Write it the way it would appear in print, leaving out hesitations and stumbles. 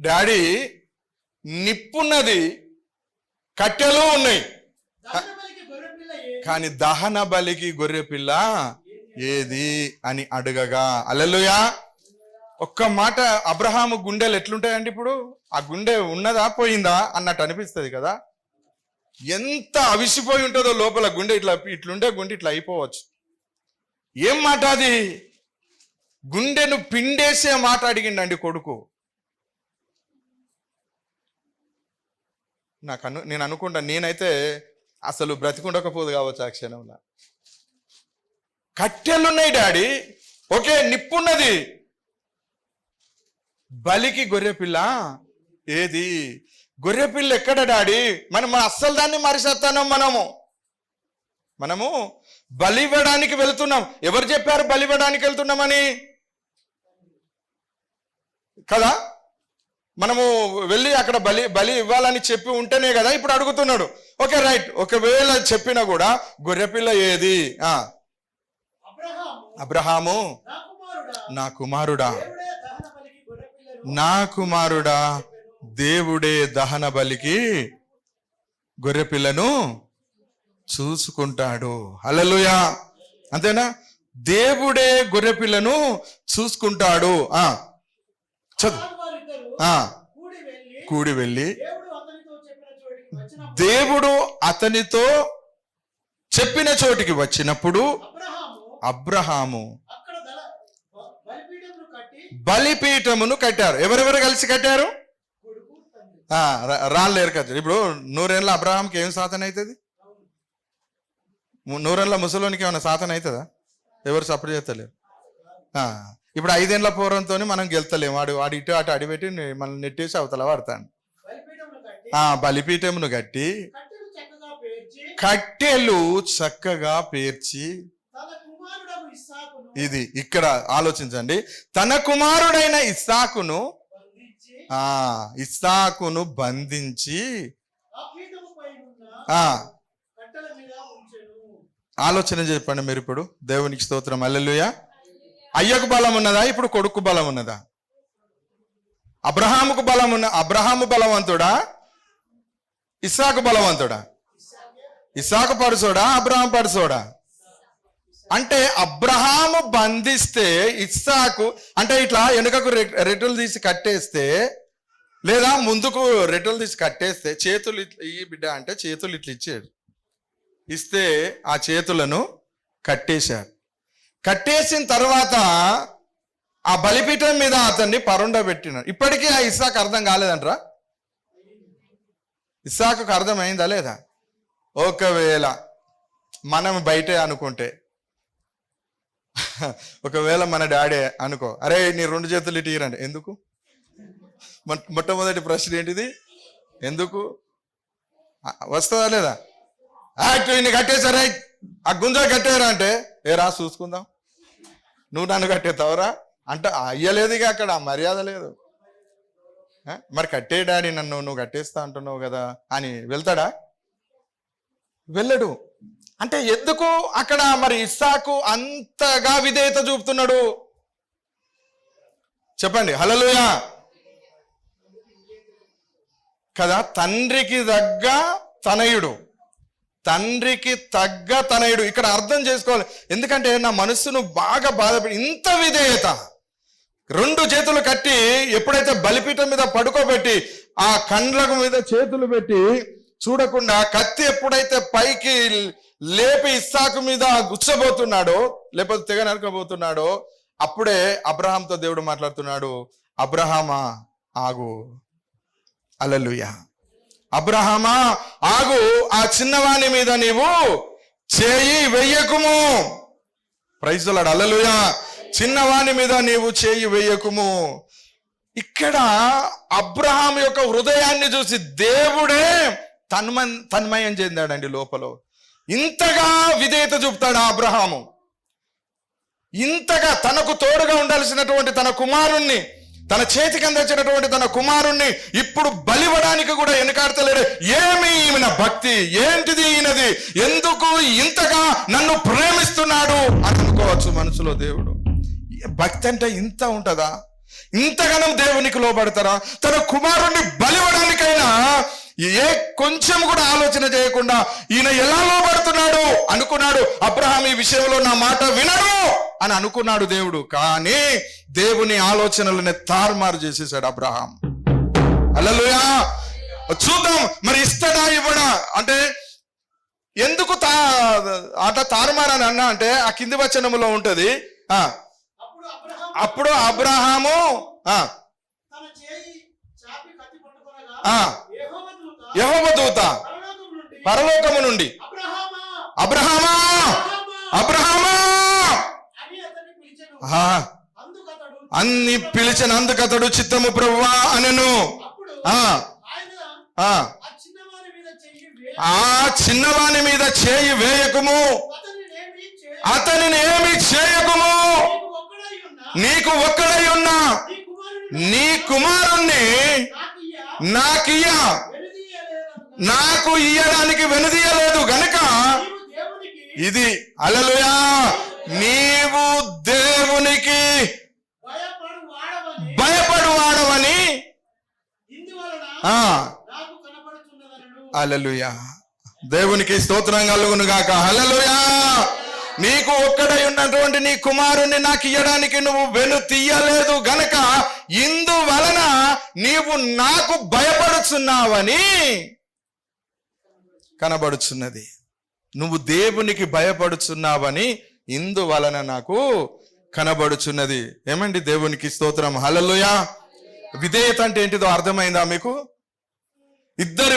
Daddy నిప్పున్నది, కట్టెలు ఉన్నాయి, కానీ దహన బలికి గొర్రె పిల్ల ఏది అని అడగగా. హల్లెలూయా. ఒక్క మాట, అబ్రహాము గుండెలు ఎట్లుంటాయండి ఇప్పుడు? ఆ గుండె ఉన్నదా పోయిందా అన్నట్టు అనిపిస్తుంది కదా. ఎంత అవిసిపోయి ఉంటుందో లోపల గుండె. ఇట్లుండే గుండె ఇట్లా అయిపోవచ్చు. ఏం మాట అది? గుండెను పిండేసే మాట అడిగిండండి కొడుకు. నేను అనుకుంటా, నేనైతే అసలు బ్రతికుండకపోదు కావచ్చు ఆ క్షణంలో. కట్టెలున్నాయి డాడీ, ఓకే, నిప్పున్నది, బలికి గొర్రెపిల్ల ఏది? గొర్రెపిల్ల ఎక్కడ డాడీ? మనం అస్సలు దాన్ని మరిసేస్తాం. మనము బలి ఇవ్వడానికి వెళ్తున్నాం. ఎవరు చెప్పారు బలి ఇవ్వడానికి వెళ్తున్నామని? కదా, మనము వెళ్ళి అక్కడ బలి ఇవ్వాలని చెప్పి ఉంటేనే కదా ఇప్పుడు అడుగుతున్నాడు. ఓకే రైట్, ఒకవేళ చెప్పినా కూడా గొర్రెపిల్ల ఏది? అబ్రహాము, నా కుమారుడా, నా కుమారుడా, దేవుడే దహన బలికి గొర్రెపిల్లను చూసుకుంటాడు. హల్లెలూయా. అంతేనా? దేవుడే గొర్రెపిల్లను చూసుకుంటాడు. కూడి వెళ్ళి దేవుడు అతనితో చెప్పిన చోటికి వచ్చినప్పుడు అబ్రహాము బలిపీఠమును కట్టారు. ఎవరెవరు కలిసి కట్టారు? రాళ్ళేరు కట్టారు. ఇప్పుడు 100 ఏళ్ళ అబ్రహాంకి ఏం సాధన అవుతుంది? 100 ఏళ్ళ ముసలోనికి ఏమైనా సాధన అవుతుందా? ఎవరు సపోర్ట్ చేస్తలేరు. ఇప్పుడు 5 ఏళ్ళ పూర్వంతో మనం గెలుతలేము. వాడు ఇటు అటు అడిపెట్టి మనం నెట్టేసి అవతల పడతాను. బలిపీఠమును కట్టి కట్టెలు చక్కగా పేర్చి, ఇది ఇక్కడ ఆలోచించండి, తన కుమారుడైన ఇస్సాకును బంధించి ఆలోచన చెప్పండి మీరు ఇప్పుడు. దేవునికి స్తోత్రం. హల్లెలూయా. అయ్యకు బలం ఉన్నదా? ఇప్పుడు కొడుకు బలం ఉన్నదా? అబ్రహాముకు బలం అబ్రహాము బలవంతుడా? ఇస్సాకు బలవంతుడా? ఇస్సాకు పరుసోడా? అబ్రహాం పరుసోడా? అంటే అబ్రహాము బంధిస్తే ఇస్సాకు, అంటే ఇట్లా వెనుకకు రెట్టులు తీసి కట్టేస్తే, లేదా ముందుకు రెట్టులు తీసి కట్టేస్తే, చేతులు ఈ బిడ్డ అంటే చేతులు ఇట్లా ఇస్తే ఆ చేతులను కట్టేశారు. కట్టేసిన తర్వాత ఆ బలిపీఠం మీద అతన్ని పరుండబెట్టినాడు. ఇప్పటికీ ఆ ఇస్సాకు అర్థం కాలేదంటరా? ఇస్సాకుకు అర్థమైందా లేదా? ఒకవేళ మనం బయటే అనుకుంటే, ఒకవేళ మన డాడీ అనుకో, అరే నీ 2 చేతులు ఇటు ఇరండి. ఎందుకు? మొట్టమొదటి ప్రశ్న ఏంటిది? ఎందుకు? వస్తుందా లేదా? ఇన్ని కట్టేశారా, ఆ గుంజ కట్టేరా అంటే, ఏరా చూసుకుందాం, నువ్వు నన్ను కట్టేస్తావురా అంటే అయ్యలేదు. ఇక అక్కడ మర్యాద లేదు. మరి కట్టే డాడీ నన్ను, నువ్వు కట్టేస్తా అంటున్నావు కదా అని వెళ్తాడా? వెళ్ళడు. అంటే ఎందుకు అక్కడ మరి ఇస్సాకు అంతగా విధేయత చూపుతున్నాడు? చెప్పండి. హల్లెలూయా కదా. తండ్రికి తగ్గ తనయుడు, తండ్రికి తగ్గ తనయుడు. ఇక్కడ అర్థం చేసుకోవాలి. ఎందుకంటే నా మనస్సును బాగా బాధపడి, ఇంత విధేయత, 2 చేతులు కట్టి ఎప్పుడైతే బలిపీఠం మీద పడుకోబెట్టి ఆ కండ్లకు మీద చేతులు పెట్టి చూడకుండా కత్తి ఎప్పుడైతే పైకి లేపి ఇస్సాకు మీద గుచ్చబోతున్నాడో, లేకపోతే తెగ నరకబోతున్నాడో, అప్పుడే అబ్రహాంతో దేవుడు మాట్లాడుతున్నాడు. అబ్రహామా ఆగు. హల్లెలూయా. అబ్రహామా ఆగు, ఆ చిన్నవాని మీద నీవు చేయి వెయ్యకుము. Praise the Lord. హల్లెలూయా. చిన్నవాని మీద నీవు చేయి వెయ్యకుము. ఇక్కడ అబ్రహాం యొక్క హృదయాన్ని చూసి దేవుడే తన్మయం చెందాడండి లోపల. ఇంతగా విధేయత చూపుతాడు అబ్రహాము. ఇంతగా తనకు తోడుగా ఉండాల్సినటువంటి తన కుమారుణ్ణి, తన చేతికి అందించినటువంటి తన కుమారుణ్ణి ఇప్పుడు బలివ్వడానికి కూడా వెనకాడతలేడు. ఏమి ఈయన భక్తి, ఏంటిది ఈయనది, ఎందుకు ఇంతగా నన్ను ప్రేమిస్తున్నాడు అని అనుకోవచ్చు మనసులో. దేవుడు భక్తి అంటే ఇంత ఉంటుందా? ఇంతగానం దేవునికి లోబడతారా? తన కుమారుణ్ణి బలివ్వడానికైనా ఏ కొంచెం కూడా ఆలోచన చేయకుండా ఈయన ఎలా లోబడుతున్నాడు అనుకున్నాడు. అబ్రహాం ఈ విషయంలో నా మాట వినడు అని అనుకున్నాడు దేవుడు. కానీ దేవుని ఆలోచనలని తారుమారు చేసేసాడు అబ్రహాం. హల్లెలూయా. చూద్దాం మరి ఇస్తాడా ఇవ్వడా అంటే ఎందుకు తారుమారని అన్నా అంటే ఆ కింది వచనములో ఉంటది. అప్పుడు అబ్రహాము యెహోవా దూత పరలోకము నుండి అబ్రహామా అబ్రహామా అన్ని పిలిచినందుకతడు చిత్తము ప్రభువా అనెను. ఆ చిన్నవాని మీద చేయి వేయకుము, అతనిని ఏమి చేయకుము, నీకు ఒక్కడై ఉన్నా నీ కుమారుణ్ణి నాకు ఇయ్యడానికి వెనుదీయలేదు గనుక ఇది హల్లెలూయా నీవు దేవునికి భయపడు వాడవని హల్లెలూయా. దేవునికి స్తోత్రం కలుగును గాక. హల్లెలూయా. నీకు ఒక్కడై ఉన్నటువంటి నీ కుమారుణ్ణి నాకు ఇయ్యడానికి నువ్వు వెను తీయలేదు గనక ఇందువలన నీవు నాకు భయపడుచున్నావని కనబడుచున్నది. నువ్వు దేవునికి భయపడుచున్నావని ఇందువలన నాకు కనబడుచున్నది. ఏమండి దేవునికి స్తోత్రం. హల్లెలూయా. విధేయత అంటే ఏంటిదో అర్థమైందా మీకు? ఇద్దరు